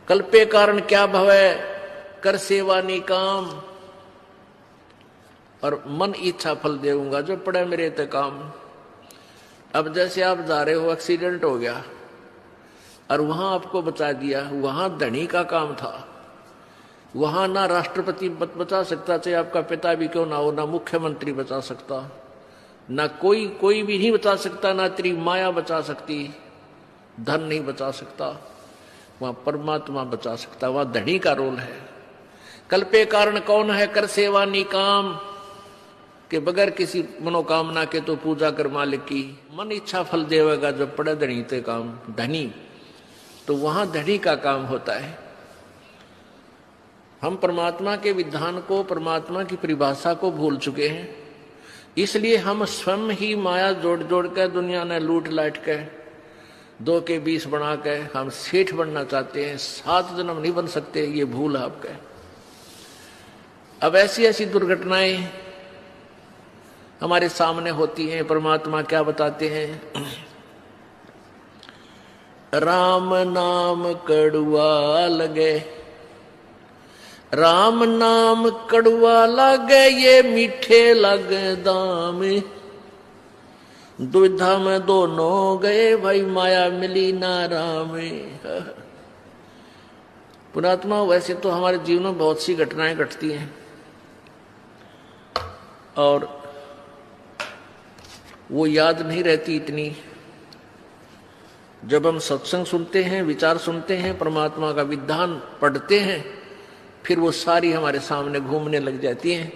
कल्पे कारण क्या भवे, कर सेवा निकाम, और मन इच्छा फल देऊंगा जो पड़े मेरे ते काम। अब जैसे आप जा रहे हो, एक्सीडेंट हो गया और वहां आपको बचा दिया, वहां धनी का काम था, वहां ना राष्ट्रपति बचा सकता, चाहे आपका पिता भी क्यों ना हो, ना मुख्यमंत्री बचा सकता, ना कोई भी नहीं बचा सकता, ना तेरी माया बचा सकती, धन नहीं बचा सकता, वहां परमात्मा बचा सकता, वहां धनी का रोल है। कल्पे कारण कौन है, कर सेवा निकाम, के बगैर किसी मनोकामना के तो पूजा कर मालिक की, मन इच्छा फल देवेगा जो पड़े धनी ते काम। धनी तो वहां धनी का काम होता है। हम परमात्मा के विधान को, परमात्मा की परिभाषा को भूल चुके हैं, इसलिए हम स्वयं ही माया जोड़ जोड़ के दुनिया ने लूट लाट के 2 के 20 बना के हम सेठ बनना चाहते हैं। 7 जन्म नहीं बन सकते, ये भूल है आपके। अब ऐसी ऐसी दुर्घटनाएं हमारे सामने होती हैं। परमात्मा क्या बताते हैं, राम नाम कड़ुआ लगे, राम नाम कड़ुआ लगे, ये मीठे लगे दाम, दुविधा में दोनों गए, भाई माया मिली ना राम। पुणात्मा, वैसे तो हमारे जीवन में बहुत सी घटनाएं घटती हैं और वो याद नहीं रहती इतनी। जब हम सत्संग सुनते हैं, विचार सुनते हैं, परमात्मा का विधान पढ़ते हैं, फिर वो सारी हमारे सामने घूमने लग जाती हैं।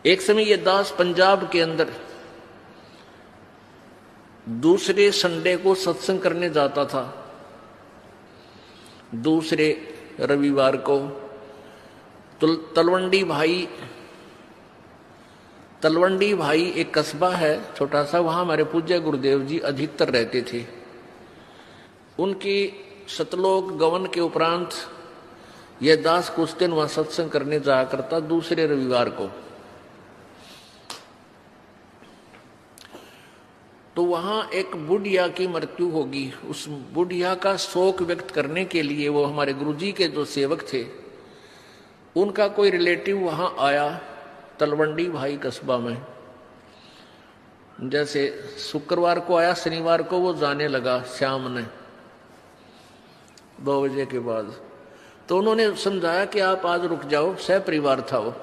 एक समय ये दास पंजाब के अंदर दूसरे संडे को सत्संग करने जाता था। दूसरे रविवार को तलवंडी भाई एक कस्बा है छोटा सा, वहां हमारे पूज्य गुरुदेव जी अधिकतर रहते थे। उनकी सतलोक गवन के उपरांत यह दास कुछ दिन वहां सत्संग करने जाया करता दूसरे रविवार को। तो वहां एक बुढ़िया की मृत्यु होगी। उस बुढ़िया का शोक व्यक्त करने के लिए वो हमारे गुरुजी के जो सेवक थे, उनका कोई रिलेटिव वहां आया तलवंडी भाई कस्बा में। जैसे शुक्रवार को आया, शनिवार को वो जाने लगा शाम ने 2 बजे के बाद। तो उन्होंने समझाया कि आप आज रुक जाओ, सह परिवार था वो,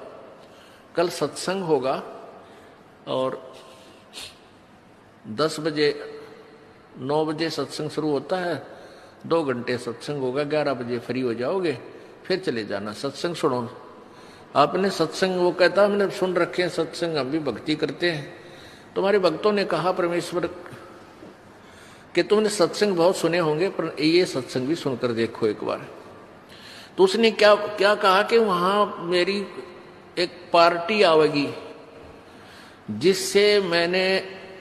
कल सत्संग होगा और 10 बजे 9 बजे सत्संग शुरू होता है, 2 घंटे सत्संग होगा, 11 बजे फ्री हो जाओगे, फिर चले जाना, सत्संग सुनो। आपने सत्संग, वो कहता हमने सुन रखे हैं सत्संग, हम भी भक्ति करते हैं। तुम्हारे भक्तों ने कहा परमेश्वर कि तुमने सत्संग बहुत सुने होंगे, पर ये सत्संग भी सुनकर देखो एक बार। तो उसने क्या क्या कहा कि वहां मेरी एक पार्टी आवेगी जिससे मैंने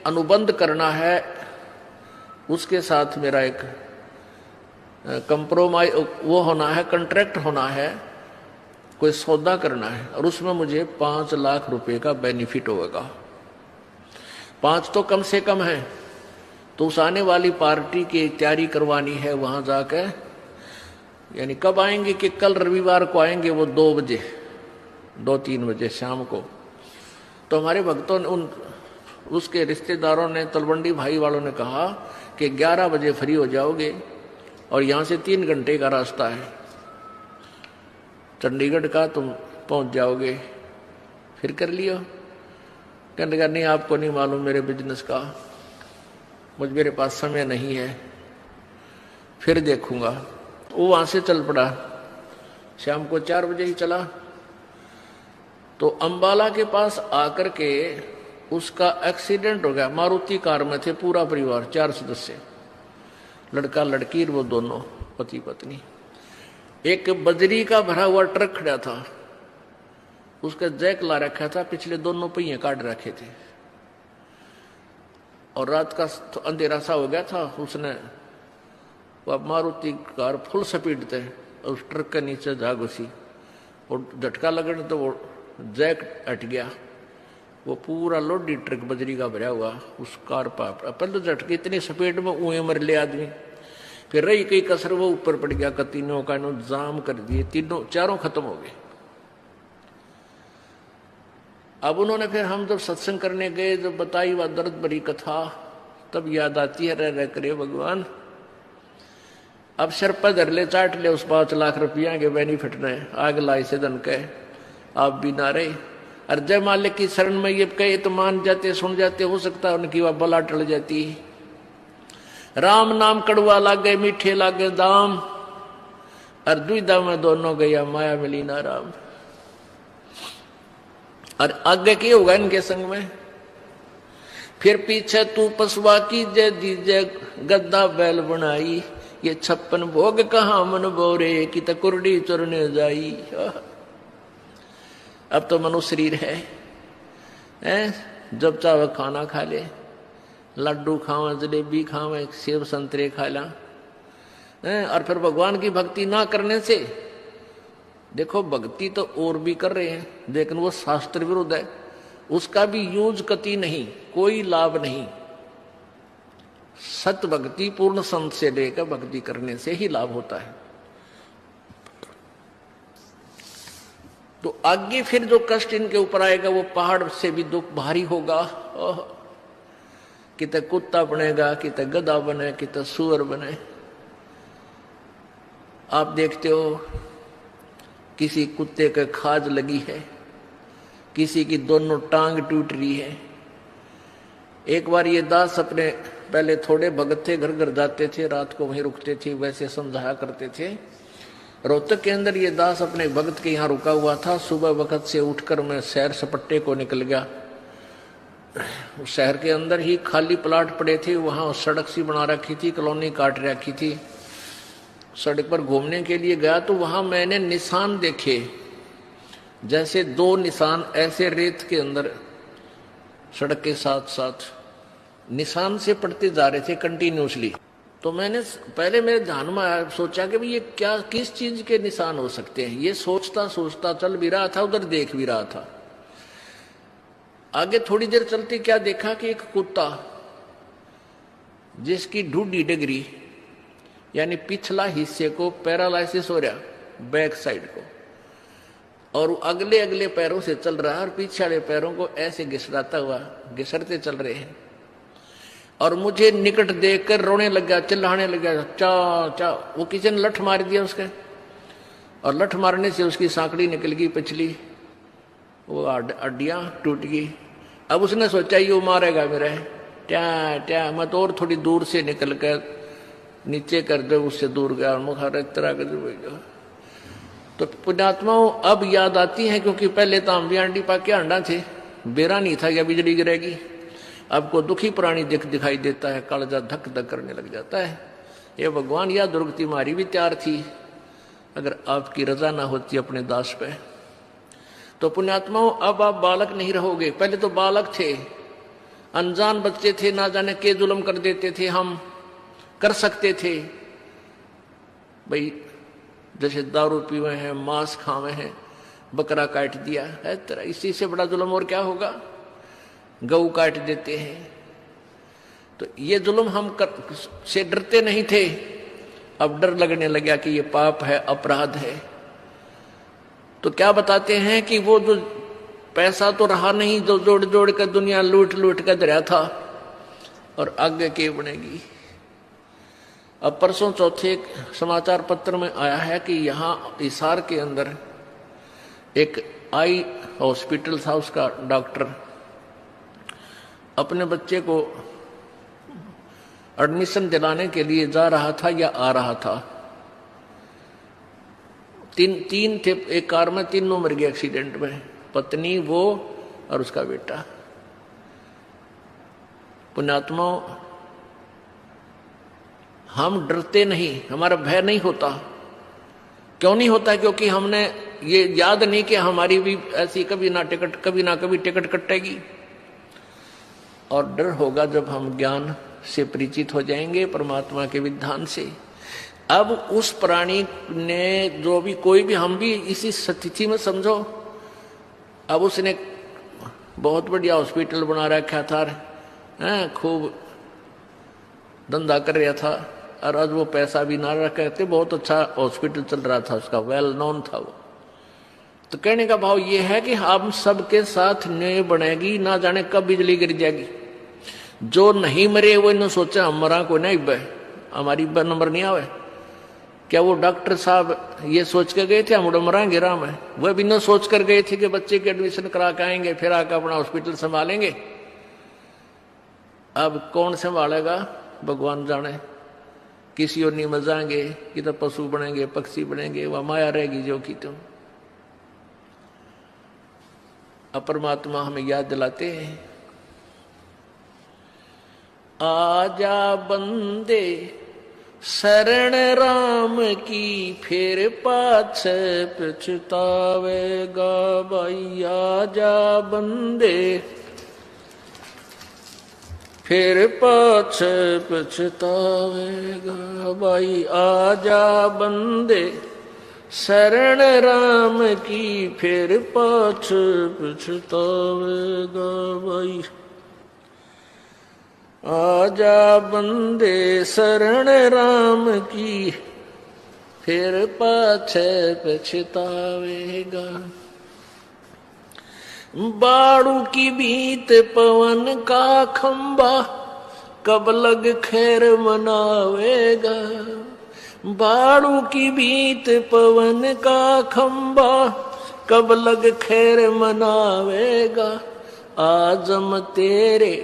अनुबंध करना है, उसके साथ मेरा एक कंप्रोमाइज वो होना है, कॉन्ट्रैक्ट होना है, कोई सौदा करना है, और उसमें मुझे 5 लाख रुपए का बेनिफिट होगा। 5 तो कम से कम है। तो उस आने वाली पार्टी की तैयारी करवानी है वहां जाकर। यानी कब आएंगे कि कल रविवार को आएंगे वो 2 बजे 2-3 बजे शाम को। तो हमारे भक्तों ने उसके रिश्तेदारों ने, तलवंडी भाई वालों ने कहा कि 11 बजे फ्री हो जाओगे और यहां से 3 घंटे का रास्ता है चंडीगढ़ का, तुम पहुंच जाओगे, फिर कर लियो। कहने लगा नहीं, आपको नहीं मालूम मेरे बिजनेस का, मेरे पास समय नहीं है, फिर देखूंगा। वो वहां से चल पड़ा, शाम को 4 बजे ही चला। तो अंबाला के पास आकर के उसका एक्सीडेंट हो गया। मारुति कार में थे पूरा परिवार, 4 सदस्य, लड़का लड़की, वो दोनों पति पत्नी। एक बजरी का भरा हुआ ट्रक खड़ा था, उसका जैक ला रखा था, पिछले दोनों पहिए काट रखे थे, और रात का अंधेरा सा हो गया था। उसने वो मारुति कार फुल स्पीड थे, उस ट्रक के नीचे जा घुसी और झटका लगने तो वो जैक हट गया। वो पूरा लोडी ट्रक बजरी का भरा हुआ उस कार पर, पहले तो झटके इतनी स्पीड में ऊए मर ले आदमी। फिर रही कई कसर, वो ऊपर पड़ गया, तीनों का जाम कर दिए, तीनों चारों खत्म हो गए। अब उन्होंने फिर हम जब सत्संग करने गए, जब बताई वह दर्द भरी कथा, तब याद आती है, रह करे भगवान, अब सिर पर धर ले, चाट ले उस 5 लाख रुपया के बेनिफिट ने, आग लाई से धन के आप भी ना रहे। और जय मालिक की शरण में ये कहे तो मान जाते, सुन जाते, हो सकता है उनकी वह बला टल जाती। राम नाम कड़वा लागे, मीठे लागे दाम, और दुविधा में दोनों गया, माया मिली ना राम। और आगे क्या होगा इनके संग में? फिर पीछे तू पसवा की जय दीजे, गद्दा बैल बनाई, ये 56 भोग कहाँ मन बोरे, की तकुरडी चुरने जाई। अब तो मनुष्य शरीर है, जब चाहे खाना खा ले, लड्डू खावे, जलेबी खावे, सेब संतरे खा ला, और फिर भगवान की भक्ति ना करने से, देखो भक्ति तो और भी कर रहे हैं, लेकिन वो शास्त्र विरुद्ध है, उसका भी यूज कति नहीं, कोई लाभ नहीं। सत भक्ति पूर्ण संत से लेकर भक्ति करने से ही लाभ होता है। तो आगे फिर जो कष्ट इनके ऊपर आएगा वो पहाड़ से भी दुख भारी होगा। किते कुत्ता बनेगा, किते गधा बने, किते सुअर बने। आप देखते हो किसी कुत्ते के खाज लगी है, किसी की दोनों टांग टूट रही है। एक बार ये दास अपने, पहले थोड़े भगत थे, घर घर जाते थे, रात को वहीं रुकते थे, वैसे समझाया करते थे। रोहतक के अंदर ये दास अपने भगत के यहाँ रुका हुआ था। सुबह वक्त से उठकर मैं शहर सपट्टे को निकल गया। शहर के अंदर ही खाली प्लाट पड़े थे, वहां सड़क सी बना रखी थी, कॉलोनी काट रखी थी। सड़क पर घूमने के लिए गया तो वहां मैंने निशान देखे, जैसे 2 निशान ऐसे रेत के अंदर सड़क के साथ साथ निशान से पड़ते जा रहे थे कंटिन्यूसली। तो मैंने पहले मेरे ध्यान में आया, सोचा कि भाई ये क्या, किस चीज के निशान हो सकते हैं। ये सोचता सोचता चल भी रहा था, उधर देख भी रहा था। आगे थोड़ी देर चलते क्या देखा कि एक कुत्ता जिसकी ढूंढी डिग्री यानी पिछला हिस्से को पैरालाइसिस हो रहा, बैक साइड को, और अगले अगले पैरों से चल रहा है और पीछे वाले पैरों को ऐसे घिसराता हुआ घिसरते चल रहे हैं। और मुझे निकट देखकर रोने लग गया, चिल्लाने लग गया, चा चा। वो किसी ने लठ मार दिया उसके, और लठ मारने से उसकी सांकड़ी निकल गई पिछली, वो हड्डियां टूट गई। अब उसने सोचा ये मारेगा मेरे, क्या क्या। मैं तो और थोड़ी दूर से निकल कर नीचे कर दे, उससे दूर गया, मुखार तरह कर। तो पुण्यात्माओं अब याद आती है, क्योंकि पहले तो हम भी आंडी पाके अंडा थे, बेरा नहीं था या बिजली गिरेगी। अब को दुखी प्राणी दिखाई देता है, कालजा धक धक करने लग जाता है। ये भगवान, या दुर्गति मारी भी तैयार थी अगर आपकी रजा ना होती अपने दास पे। तो पुण्यात्माओं अब आप बालक नहीं रहोगे। पहले तो बालक थे, अनजान बच्चे थे, ना जाने के जुल्म कर देते थे, हम कर सकते थे भाई, जैसे दारू पीवे हैं, मांस खावे हैं, बकरा काट दिया है तेरा, इसी से बड़ा जुल्म और क्या होगा। गऊ काट देते हैं। तो ये जुल्म हम से डरते नहीं थे, अब डर लगने लगा कि ये पाप है, अपराध है। तो क्या बताते हैं कि वो जो पैसा तो रहा नहीं, जो जोड़ जोड़ कर दुनिया लूट लूट कर धरा था, और आगे के बनेगी। अब परसों चौथे समाचार पत्र में आया है कि यहाँ हिसार के अंदर एक आई हॉस्पिटल था, उसका डॉक्टर अपने बच्चे को एडमिशन दिलाने के लिए जा रहा था या आ रहा था। तीन थे एक कार में, तीनों मर गए एक्सीडेंट में, पत्नी, वो और उसका बेटा। पुण्यात्मा, हम डरते नहीं, हमारा भय नहीं होता। क्यों नहीं होता? क्योंकि हमने ये याद नहीं कि हमारी भी ऐसी कभी ना कभी टिकट कटेगी। और डर होगा जब हम ज्ञान से परिचित हो जाएंगे, परमात्मा के विधान से। अब उस प्राणी ने जो भी, कोई भी, हम भी इसी स्थिति में समझो। अब उसने बहुत बढ़िया हॉस्पिटल बना रखा था, खूब धंधा कर रहा था, और आज वो पैसा भी ना रखते थे, बहुत अच्छा हॉस्पिटल चल रहा था उसका, वेल नोन था वो। तो कहने का भाव ये है कि हम सबके साथ न्याय बनेगी, ना जाने कब बिजली गिर जाएगी। जो नहीं मरे वो इन्होंने सोचा हम मरा को नहीं बे, हमारी नंबर नहीं आवे। क्या वो डॉक्टर साहब ये सोच कर गए थे हम मरांगे राम है? वह भी न सोच कर गए थे कि बच्चे के एडमिशन करा के आएंगे फिर आकर अपना हॉस्पिटल संभालेंगे। अब कौन संभालेगा भगवान जाने। किसी और नहीं मजाएंगे कि तो पशु बनेंगे, पक्षी बनेंगे, वह माया रहेगी जो कि तुम। अपरमात्मा हमें याद दिलाते हैं, आजा बंदे शरण राम की, फिर पाछे पछतावेगा भाई। आजा बंदे फिर पाछे पछतावेगा भाई। आजा बंदे शरण राम की, फिर पाछे पछतावेगा भाई। आजा बंदे शरण राम की, फिर पाछे पछतावेगा। बाड़ू की बीत पवन का खंबा, कब लग खैर मनावेगा। बाड़ू की बीत पवन का खंबा, कब लग खैर मनावेगा। आजम तेरे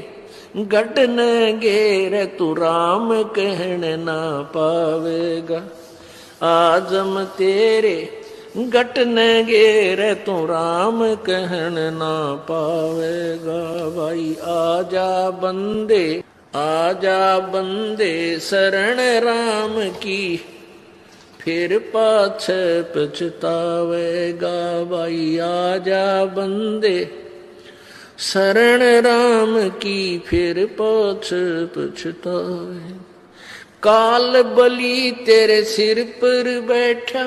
घटन घेर, तू राम कहने ना पावेगा। आजम तेरे घटन घेर, तू राम कहने ना पावेगा भाई। आजा बंदे, आजा बंदे शरण राम की, फिर पाछे पछतावेगा भाई। आजा बंदे शरण राम की, फिर पाछे पछतावे। काल बलि तेरे सिर पर बैठा,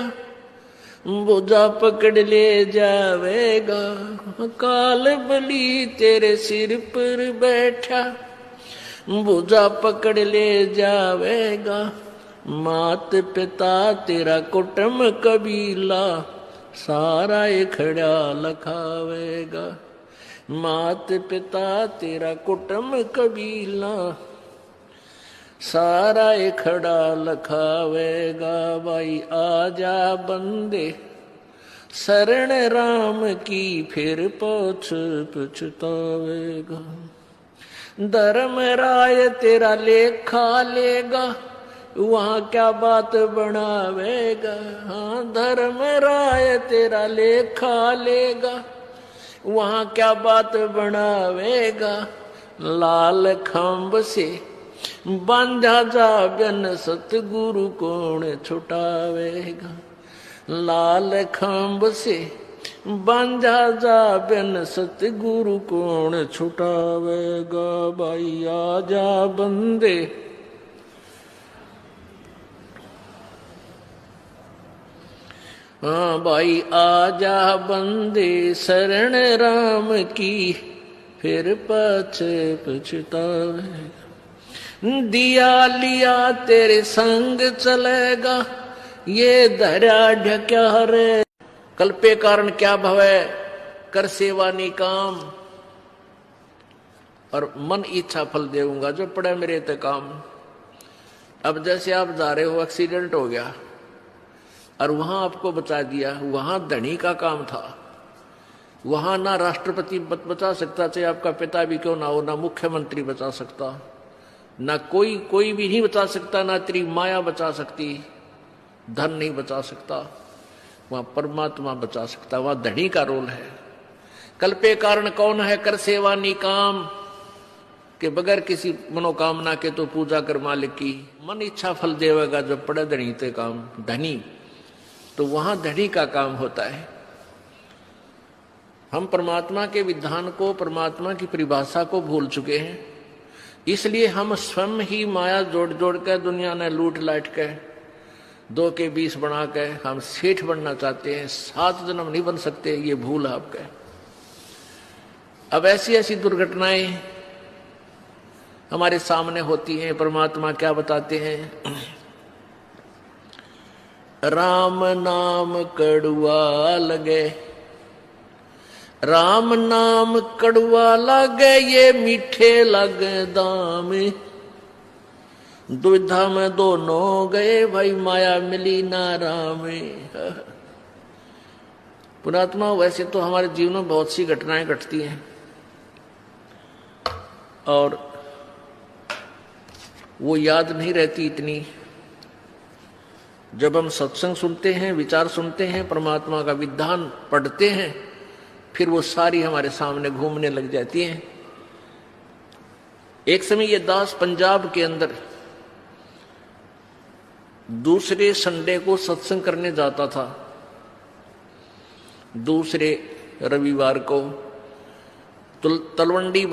बुझा पकड़ ले जावेगा। काल बलि तेरे सिर पर बैठा, बुझा पकड़ ले जावेगा। मात पिता तेरा कुटुंब कबीला, सारा खड़ा लखावेगा। मात पिता तेरा कुटुंब कबीला, सारा खड़ा लखावेगा भाई। आजा बंदे शरण राम की, फिर पाछे पछतावेगा। धर्म राय तेरा लेखा लेगा, वहां क्या बात बनावेगा। हाँ धर्म राय तेरा लेखा लेगा, वहां क्या बात बनावेगा। लाल खंभ से बांधा जा बिन, सतगुरु कौन छुटावेगा। लाल खंभ से बांधा जा बिन, सतगुरु कौन छुटावेगा भाई। आजा बंदे हाँ भाई, आजा बंदे शरण राम की, फिर पाछे पछतावेगा। दिया लिया तेरे संग चलेगा, ये धरा ढक्या रे। कल्पे कारण क्या भवे, कर सेवा निकाम, और मन इच्छा फल देऊंगा जो पड़े मेरे ते काम। अब जैसे आप जा रहे हो, एक्सीडेंट हो गया और वहां आपको बचा दिया, वहां धनी का काम था। वहां ना राष्ट्रपति बचा सकता, चाहे आपका पिता भी क्यों ना हो, ना मुख्यमंत्री बचा सकता, ना कोई भी नहीं बचा सकता, ना तेरी माया बचा सकती, धन नहीं बचा सकता। वहां परमात्मा बचा सकता, वहां धनी का रोल है। कल्पे कारण कौन है, कर सेवा निकाम, के बगैर किसी मनोकामना के तो पूजा कर मालिक की। मन इच्छा फल देवेगा जब पड़े धनी ते काम। धनी तो वहां धनी का काम होता है। हम परमात्मा के विधान को, परमात्मा की परिभाषा को भूल चुके हैं, इसलिए हम स्वयं ही माया जोड़ जोड़ कर दुनिया ने लूट लाट के 2 के 20 बना के हम सेठ बनना चाहते हैं। 7 जन्म नहीं बन सकते, ये भूल है आपका। अब ऐसी ऐसी दुर्घटनाएं हमारे सामने होती हैं। परमात्मा क्या बताते हैं, राम नाम कड़ुआ लगे, राम नाम कड़ुआ लगे, ये मीठे लगे दाम। दुविधा में दोनों गए, भाई माया मिली ना राम। पुणात्मा, वैसे तो हमारे जीवन में बहुत सी घटनाएं घटती हैं और वो याद नहीं रहती इतनी। जब हम सत्संग सुनते हैं, विचार सुनते हैं, परमात्मा का विधान पढ़ते हैं, फिर वो सारी हमारे सामने घूमने लग जाती हैं। एक समय ये दास पंजाब के अंदर दूसरे संडे को सत्संग करने जाता था। दूसरे रविवार को तलवंडी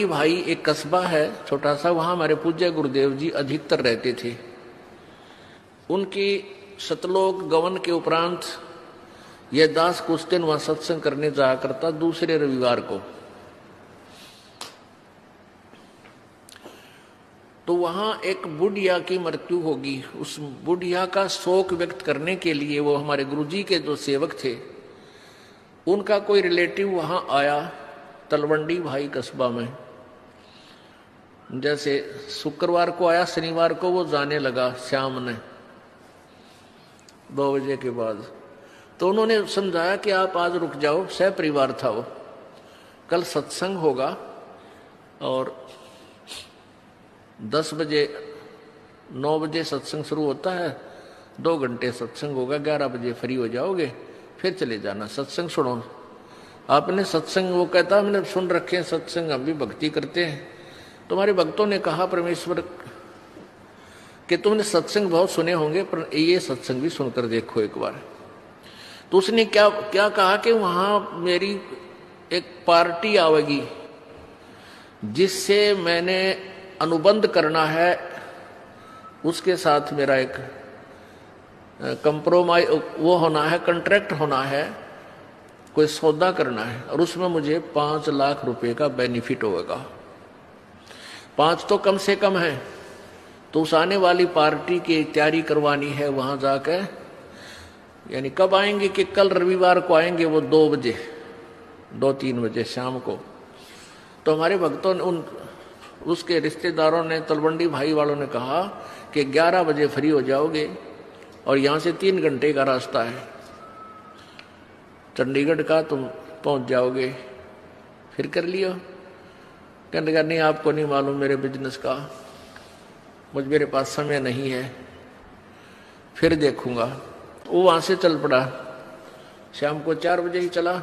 भाई एक कस्बा है छोटा सा, वहां हमारे पूज्य गुरुदेव जी अधिकतर रहते थे। उनकी सतलोक गवन के उपरांत यह दास कुछ दिन वहां सत्संग करने जाया करता दूसरे रविवार को। तो वहां एक बुढ़िया की मृत्यु होगी। उस बुढ़िया का शोक व्यक्त करने के लिए वो हमारे गुरुजी के जो सेवक थे, उनका कोई रिलेटिव वहां आया तलवंडी भाई कस्बा में। जैसे शुक्रवार को आया, शनिवार को वो जाने लगा शाम ने 2 बजे के बाद। तो उन्होंने समझाया कि आप आज रुक जाओ, सह परिवार था वो, कल सत्संग होगा और 10 बजे 9 बजे सत्संग शुरू होता है, 2 घंटे सत्संग होगा, 11 बजे फ्री हो जाओगे, फिर चले जाना, सत्संग सुनो। आपने सत्संग, वो कहता मैंने सुन रखे हैं सत्संग, हम भी भक्ति करते हैं। तुम्हारे भक्तों ने कहा परमेश्वर कि तुमने सत्संग बहुत सुने होंगे, पर ये सत्संग भी सुनकर देखो एक बार। तो उसने क्या क्या कहा कि वहां मेरी एक पार्टी आवेगी जिससे मैंने अनुबंध करना है, उसके साथ मेरा एक कंप्रोमाइज वो होना है, कॉन्ट्रैक्ट होना है, कोई सौदा करना है, और उसमें मुझे 5 लाख रुपए का बेनिफिट होगा। 5 तो कम से कम है। तो उस आने वाली पार्टी की तैयारी करवानी है वहां जाकर। यानी कब आएंगे कि कल रविवार को आएंगे वो 2 बजे 2-3 बजे शाम को। तो हमारे भक्तों ने उसके रिश्तेदारों ने, तलवंडी भाई वालों ने कहा कि 11 बजे फ्री हो जाओगे और यहां से 3 घंटे का रास्ता है चंडीगढ़ का, तुम पहुंच जाओगे। फिर कर लियो। कहने लगा नहीं आपको नहीं मालूम मेरे बिजनेस का, मेरे पास समय नहीं है, फिर देखूंगा। वो वहां से चल पड़ा, शाम को 4 बजे ही चला।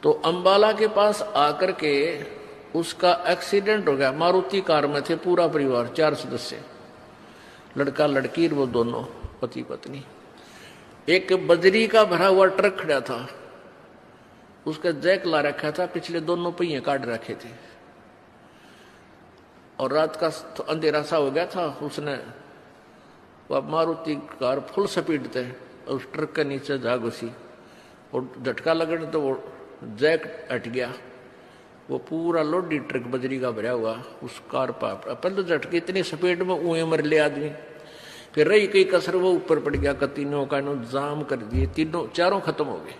तो अंबाला के पास आकर के उसका एक्सीडेंट हो गया। मारुति कार में थे पूरा परिवार, 4 सदस्य, लड़का लड़की वो दोनों पति पत्नी। एक बजरी का भरा हुआ ट्रक खड़ा था, उसका जैक ला रखा था, पिछले दोनों पहिए काट रखे थे और रात का तो अंधेरा सा हो गया था। उसने वो मारुति कार फुल स्पीड थे, उस ट्रक के नीचे जा घुसी और झटका लगने तो वो जैक हट गया। वो पूरा लोडी ट्रक बजरी का भरा हुआ उस कार पर, पहले तो झटके इतनी स्पीड में ऊए मर ले आदमी। फिर रही कई कसर, वो ऊपर पड़ गया, तीनों का जाम कर दिए, चारों खत्म हो गए।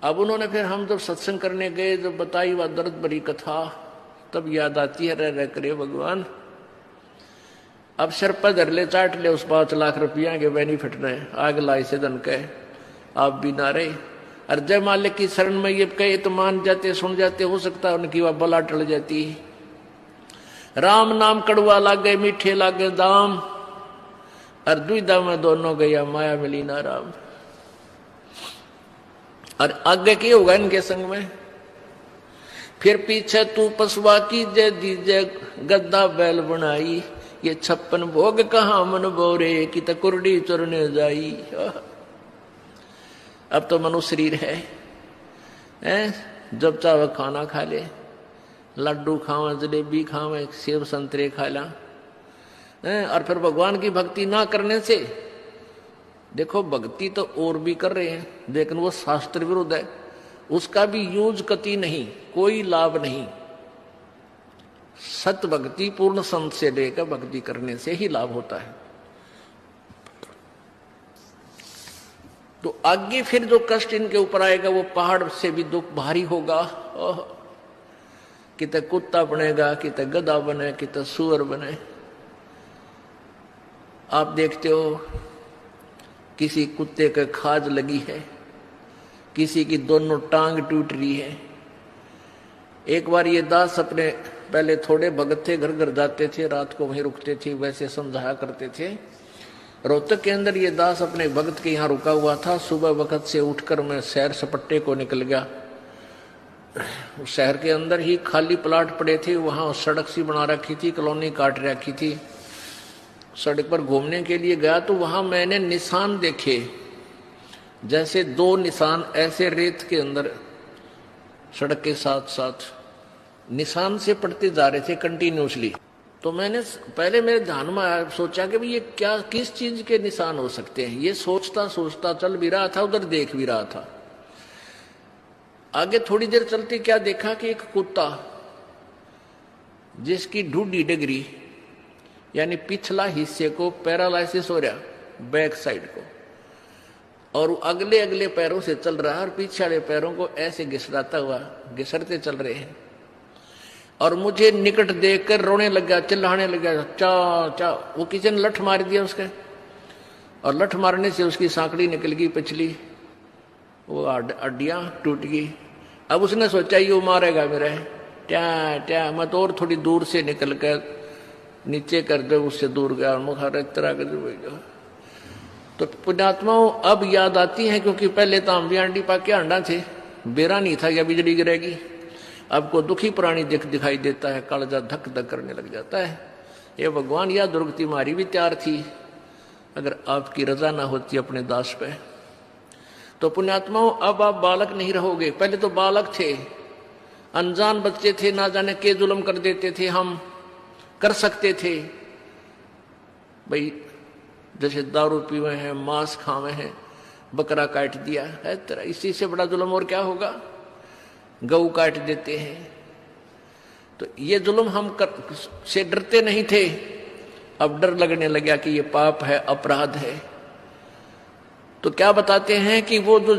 अब उन्होंने फिर हम जब सत्संग करने गए, जब बताई वह दर्द भरी कथा, तब याद आती है रह करे भगवान, अब सर पर धर ले, चाट ले उस 5 लाख रुपया के बेनिफिट ने, आग लाई से धन के आप भी ना रहे। और जय मालिक की शरण में ये कहे तो मान जाते, सुन जाते, हो सकता है उनकी वह बला टल जाती। राम नाम कड़वा लागे, मीठे लागे दाम, और दुविधा में दोनों गया, माया मिली ना राम। और आगे की होगा इनके संग में, फिर पीछे तू पसवा कीजे दीजे गद्दा बैल बनाई, ये 56 भोग कहा मन बोरे की तकुरडी चुरने जाई। अब तो मनुष्य शरीर है, जब चाहे खाना खा ले, लड्डू खावे, जलेबी खावे, सेब संतरे खा ला। और फिर भगवान की भक्ति ना करने से, देखो भक्ति तो और भी कर रहे हैं, लेकिन वो शास्त्र विरुद्ध है, उसका भी यूज कति नहीं, कोई लाभ नहीं। सत भक्ति पूर्ण संत से लेकर भक्ति करने से ही लाभ होता है। तो आगे फिर जो कष्ट इनके ऊपर आएगा वो पहाड़ से भी दुख भारी होगा। किते कुत्ता बनेगा, किते गधा बने, किते सुअर बने। आप देखते हो किसी कुत्ते के खाज लगी है, किसी की दोनों टांग टूट रही है। एक बार ये दास अपने, पहले थोड़े भगत थे, घर घर जाते थे, रात को वहीं रुकते थे, वैसे समझाया करते थे। रोहतक के अंदर ये दास अपने भगत के यहाँ रुका हुआ था। सुबह वक्त से उठकर मैं सैर सपट्टे को निकल गया। शहर के अंदर ही खाली प्लाट पड़े थे, वहां सड़क सी बना रखी थी, कॉलोनी काट रखी थी। सड़क पर घूमने के लिए गया तो वहां मैंने निशान देखे, जैसे 2 निशान ऐसे रेत के अंदर सड़क के साथ साथ निशान से पड़ते जा रहे थे कंटिन्यूसली। तो मैंने पहले मेरे ध्यान में आया, सोचा कि भाई ये क्या, किस चीज के निशान हो सकते हैं। ये सोचता सोचता चल भी रहा था, उधर देख भी रहा था। आगे थोड़ी देर चलते क्या देखा कि एक कुत्ता जिसकी ढूंढी डगरी यानी पिछला हिस्से को पैरालाइसिस हो रहा, बैक साइड को, और अगले अगले पैरों से चल रहा है और पीछे वाले पैरों को ऐसे घिसराता हुआ घिसरते चल रहे हैं। और मुझे निकट देखकर रोने लग गया, चिल्लाने लग गया, चा चा। वो किसी ने लठ मार दिया उसके, और लठ मारने से उसकी सांकड़ी निकल गई पिछली, वो हड्डियां टूट गई। अब उसने सोचा ये मारेगा मेरे, क्या क्या। मैं तो और थोड़ी दूर से निकल कर नीचे कर दे, उससे दूर गया, मुखार तरह कर। तो पुण्यात्माओं अब याद आती है, क्योंकि पहले तो हम भी आंडी पाके अंडा थे, बेरा नहीं था या बिजली गिरेगी। अब को दुखी प्राणी दिखाई देता है, कालजा धक धक करने लग जाता है। ये भगवान, या दुर्गति मारी भी तैयार थी अगर आपकी रजा ना होती अपने दास पे। तो पुण्यात्माओं अब आप बालक नहीं रहोगे। पहले तो बालक थे, अनजान बच्चे थे, ना जाने के जुल्म कर देते थे, हम कर सकते थे भाई। जैसे दारू पीवे हैं, मांस खावे हैं, बकरा काट दिया है तेरा, इसी से बड़ा जुल्म और क्या होगा। गऊ काट देते हैं। तो ये जुल्म हम से डरते नहीं थे, अब डर लगने लगा कि ये पाप है, अपराध है। तो क्या बताते हैं कि वो जो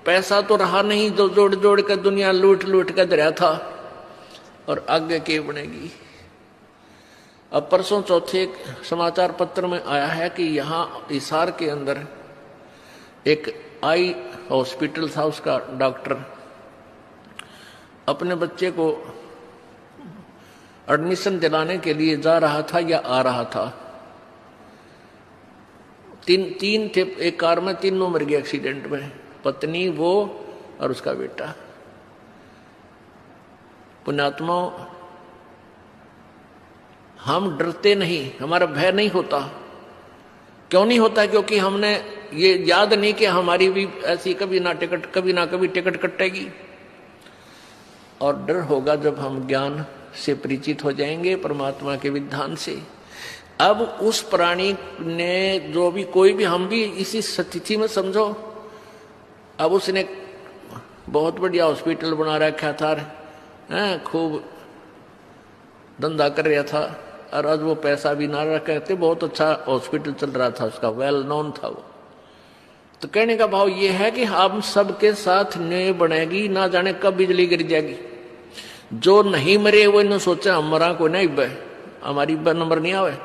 पैसा तो रहा नहीं, जो जोड़ जोड़ कर दुनिया लूट लूट कर धरा था, और आगे के बनेगी। अब परसों चौथे समाचार पत्र में आया है कि यहाँ हिसार के अंदर एक आई हॉस्पिटल था, उसका डॉक्टर अपने बच्चे को एडमिशन दिलाने के लिए जा रहा था या आ रहा था। तीन थे, एक कार में, तीनों मर गए एक्सीडेंट में, पत्नी, वो और उसका बेटा। पुण्यात्मा, हम डरते नहीं, हमारा भय नहीं होता। क्यों नहीं होता? क्योंकि हमने ये याद नहीं कि हमारी भी ऐसी कभी ना कभी टिकट कटेगी। और डर होगा जब हम ज्ञान से परिचित हो जाएंगे, परमात्मा के विधान से। अब उस प्राणी ने जो भी, कोई भी, हम भी इसी स्थिति में समझो। अब उसने बहुत बढ़िया हॉस्पिटल बना रखा था, खूब धंधा कर रहा था, और आज वो पैसा भी ना रखे थे, बहुत अच्छा हॉस्पिटल चल रहा था उसका, वेल नोन था वो। तो कहने का भाव ये है कि हम सबके साथ न्याय बनेगी, ना जाने कब बिजली गिर जाएगी। जो नहीं मरे वो इन्होंने सोचा हम मरा को नहीं बे, हमारी नंबर नहीं आवे।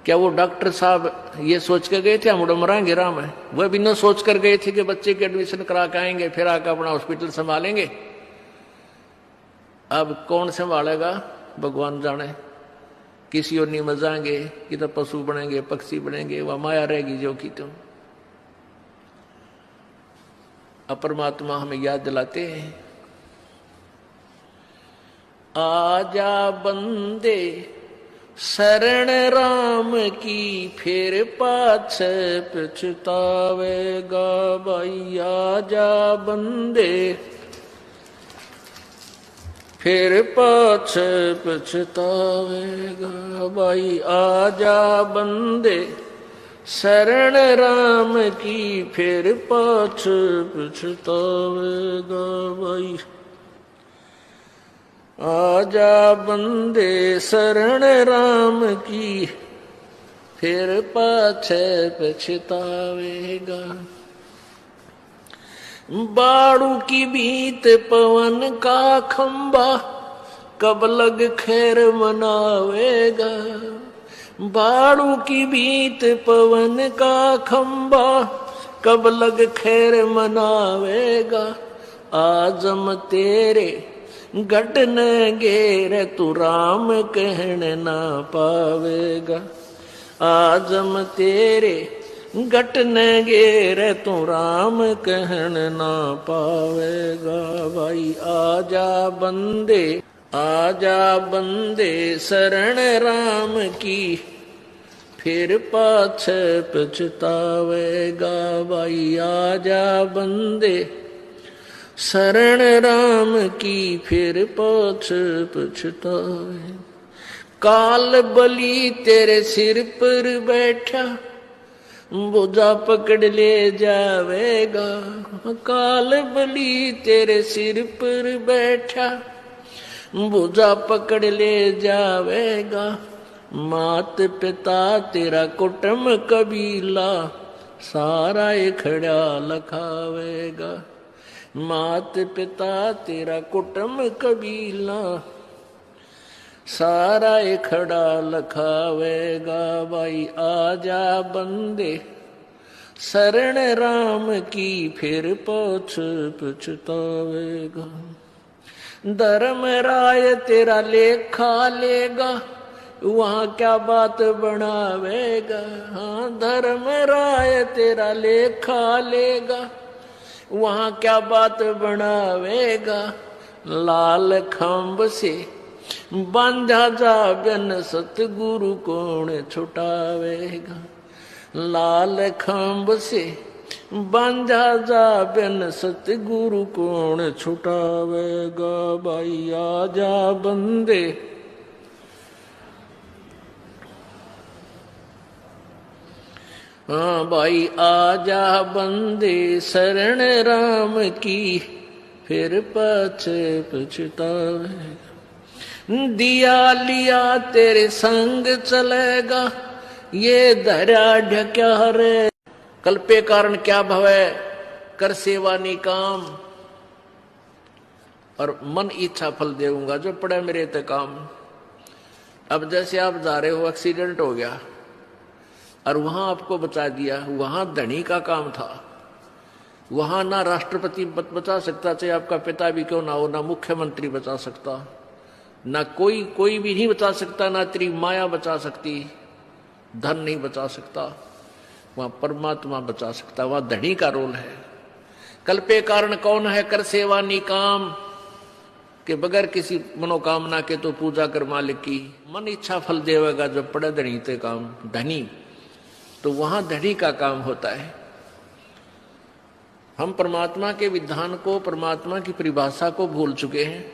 क्या वो डॉक्टर साहब ये सोच कर गए थे हम मरांगे राम है? वह भी न सोच कर गए थे कि बच्चे के एडमिशन करा के आएंगे, फिर आकर अपना हॉस्पिटल संभालेंगे। अब कौन संभालेगा भगवान जाने। किसी और नहीं मजाएंगे कि तो पशु बनेंगे, पक्षी बनेंगे, वह माया रहेगी जो कि तुम। परमात्मा हमें याद दिलाते हैं, आजा बंदे शरण राम की, फिर पाछे पछतावेगा भाई। आजा बंदे फिर पाछे पछतावेगा भाई। आजा बंदे शरण राम की, फिर पाछे पछतावेगा भाई। आजा बंदे शरण राम की, फिर पाछे पछतावेगा। बाड़ू की बीत पवन का खंबा, कब लग खैर मनावेगा। बाड़ू की बीत पवन का खंबा, कब लग खैर मनावेगा। आजम तेरे घटन गेर, तू राम कहन ना पावेगा। आजम तेरे घटन गेर, तू राम कहन ना पावेगा। भाई आजा बंदे, आजा बंदे शरण राम की, फिर पाछे पछतावेगा। भाई आजा बंदे शरण राम की, फिर पाछे पछतावेगा। काल बलि तेरे सिर पर बैठा, बोझा पकड़ ले जावेगा। काल बलि तेरे सिर पर बैठा, बोझा पकड़ ले जावेगा। मात पिता तेरा कुटुंब कबीला, सारा खड़ा लखावेगा। मात पिता तेरा कुटुंब कबीला, सारा खड़ा लखावेगा। भाई आजा बंदे शरण राम की, फिर पाछ पछतावेगा। धर्म राय तेरा लेखा लेगा, वहां क्या बात बनावेगा। हाँ धर्म राय तेरा लेखा लेगा, वहां क्या बात बनावेगा। लाल खंभ से बांधा जा बिन, सतगुरु कौन छुटावेगा। लाल खंभ से बांधा जा बिन, सतगुरु कौन छुटावेगा। भाई आजा बंदे, हाँ भाई आजा बंदे शरण राम की, फिर पाछे पछतावेगा। दिया लिया तेरे संग चलेगा, ये धरा ढक्या रे। कल्पे कारण क्या भवे, कर सेवा निकाम, और मन इच्छा फल देऊंगा जो पड़े मेरे ते काम। अब जैसे आप जा रहे हो, एक्सीडेंट हो गया और वहां आपको बचा दिया, वहां धनी का काम था। वहां ना राष्ट्रपति बचा सकता, चाहे आपका पिता भी क्यों ना हो, ना मुख्यमंत्री बचा सकता, ना कोई भी नहीं बचा सकता, ना तेरी माया बचा सकती, धन नहीं बचा सकता। वहां परमात्मा बचा सकता, वहां धनी का रोल है। कल्पे कारण कौन है, कर सेवा निकाम, के बगैर किसी मनोकामना के तो पूजा कर मालिक की। मन इच्छा फल देवेगा जो पड़े धनी ते काम। धनी तो वहां धनी का काम होता है। हम परमात्मा के विधान को, परमात्मा की परिभाषा को भूल चुके हैं,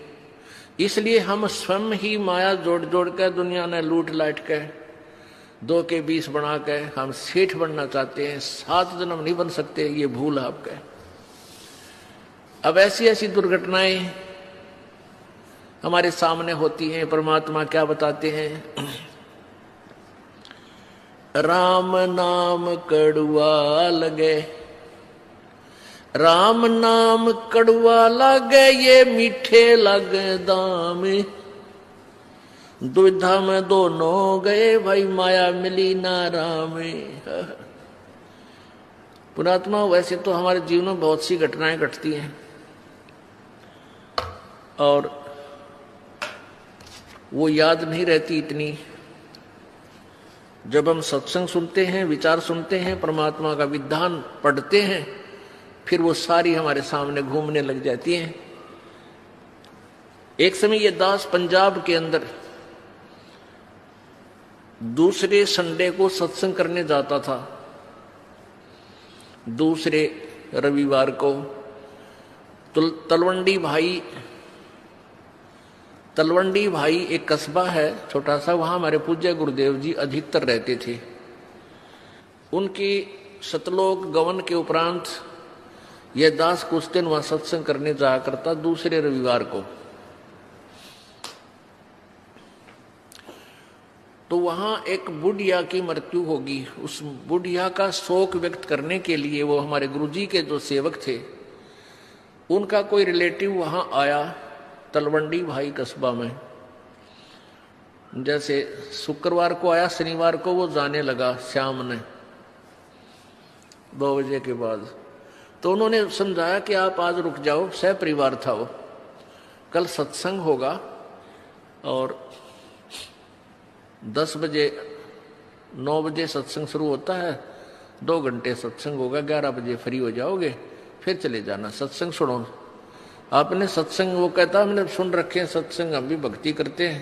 इसलिए हम स्वयं ही माया जोड़ जोड़ कर दुनिया ने लूट लाट के 2 के 20 बना के हम सेठ बनना चाहते हैं। 7 जन्म नहीं बन सकते, ये भूल है आपका। अब ऐसी ऐसी दुर्घटनाएं हमारे सामने होती हैं। परमात्मा क्या बताते हैं, राम नाम कड़ुआ लगे, राम नाम कड़ुआ लगे, ये मीठे लगे दाम। दुविधा में दोनों गए, भाई माया मिली ना राम। पुणात्मा वैसे तो हमारे जीवन में बहुत सी घटनाएं घटती हैं और वो याद नहीं रहती इतनी। जब हम सत्संग सुनते हैं, विचार सुनते हैं, परमात्मा का विधान पढ़ते हैं, फिर वो सारी हमारे सामने घूमने लग जाती हैं। एक समय ये दास पंजाब के अंदर दूसरे संडे को सत्संग करने जाता था। दूसरे रविवार को तलवंडी भाई एक कस्बा है छोटा सा, वहां हमारे पूज्य गुरुदेव जी अधिकतर रहते थे। उनकी सतलोक गवन के उपरांत यह दास कुछ दिन वहां सत्संग करने जाया करता दूसरे रविवार को। तो वहां एक बुढ़िया की मृत्यु होगी। उस बुढ़िया का शोक व्यक्त करने के लिए वो हमारे गुरुजी के जो सेवक थे उनका कोई रिलेटिव वहां आया, तलवंडी भाई कस्बा में। जैसे शुक्रवार को आया, शनिवार को वो जाने लगा शाम ने 2 बजे के बाद। तो उन्होंने समझाया कि आप आज रुक जाओ, सह परिवार था वो, कल सत्संग होगा और 10 बजे 9 बजे सत्संग शुरू होता है, 2 घंटे सत्संग होगा, 11 बजे फ्री हो जाओगे, फिर चले जाना, सत्संग सुनो। आपने सत्संग, वो कहता हमने सुन रखे हैं सत्संग, हम भी भक्ति करते हैं।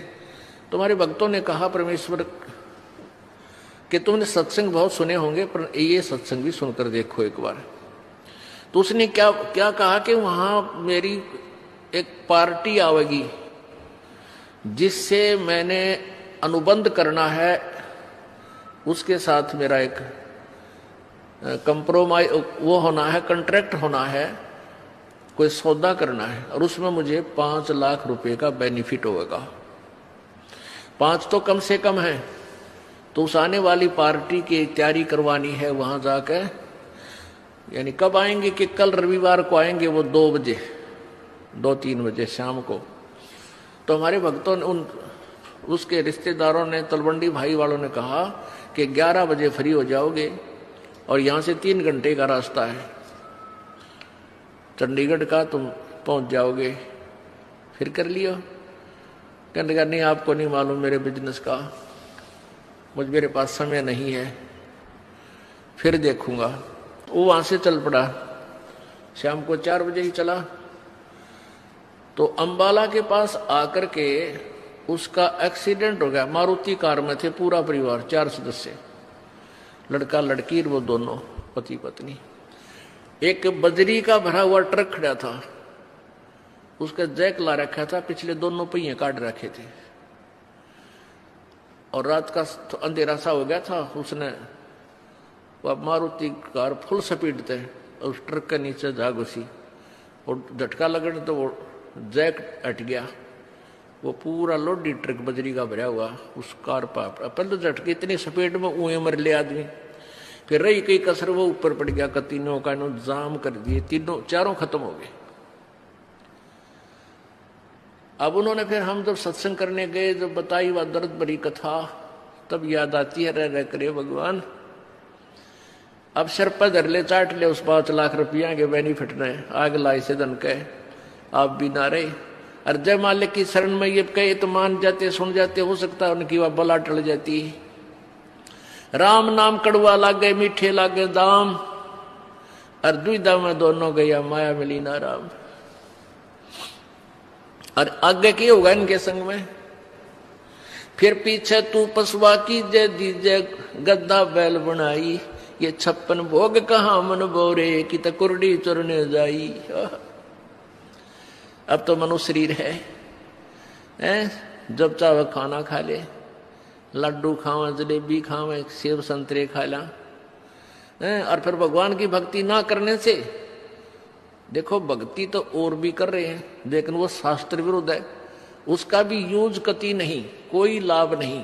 तुम्हारे भक्तों ने कहा परमेश्वर कि तुमने सत्संग बहुत सुने होंगे पर ये सत्संग भी सुनकर देखो एक बार। तो उसने क्या क्या कहा कि वहां मेरी एक पार्टी आवेगी जिससे मैंने अनुबंध करना है, उसके साथ मेरा एक कंप्रोमाइज वो होना है, कॉन्ट्रैक्ट होना है, कोई सौदा करना है और उसमें मुझे 5 लाख रुपए का बेनिफिट होगा। 5 तो कम से कम है। तो उस आने वाली पार्टी की तैयारी करवानी है वहां जाकर। यानी कब आएंगे कि कल रविवार को आएंगे वो 2 बजे 2-3 बजे शाम को। तो हमारे भक्तों ने उसके रिश्तेदारों ने, तलवंडी भाई वालों ने कहा कि 11 बजे फ्री हो जाओगे और यहां से 3 घंटे का रास्ता है चंडीगढ़ का, तुम पहुंच जाओगे। फिर कर लियो। कहने लगा नहीं आपको नहीं मालूम मेरे बिजनेस का, मेरे पास समय नहीं है, फिर देखूंगा। तो वो वहां से चल पड़ा, शाम को 4 बजे ही चला। तो अंबाला के पास आकर के उसका एक्सीडेंट हो गया। मारुति कार में थे पूरा परिवार, 4 सदस्य, लड़का लड़की, वो दोनों पति पत्नी। एक बजरी का भरा हुआ ट्रक खड़ा था, उसका जैक ला रखा था, पिछले दोनों पहिए काट रखे थे और रात का अंधेरा सा हो गया था। उसने वह मारुति कार फुल स्पीड थे, उस ट्रक के नीचे जा घुसी और झटका लगने तो वो जैक हट गया। वो पूरा लोडी ट्रक बजरी का भरा हुआ उस कार पर, पहले झटके इतनी स्पीड में ऊए मर ले आदमी। फिर रही कई कसर, वो ऊपर पड़ गया, तीनों का जाम कर दिए, चारों खत्म हो गए। अब उन्होंने फिर हम जब सत्संग करने गए, जब बताई वह दर्द भरी कथा, तब याद आती है रह करे भगवान अब सिर पर धर ले, चाट ले उस 5 लाख रुपया के बेनिफिट ने, आग लाई से धन कहे आप भी ना रहे। और जय मालिक की शरण में ये कहे तो मान जाते, सुन जाते, हो सकता है उनकी वह बला टल जाती। राम नाम कड़वा लागे मीठे लागे दाम, और दुविधा में दोनों गया माया मिली ना राम। और आगे क्या होगा इनके संग में? फिर पीछे तू पसवा की जय दीजे गद्दा बैल बनाई, ये 56 भोग कहाँ मन बोरे की तकुरडी चुरने जाई। अब तो मनुष्य शरीर है, जब चाहे खाना खा ले, लड्डू खावे, जलेबी खावे, सेब संतरे खा ला, और फिर भगवान की भक्ति ना करने से, देखो भक्ति तो और भी कर रहे हैं लेकिन वो शास्त्र विरुद्ध है, उसका भी यूज कति नहीं, कोई लाभ नहीं।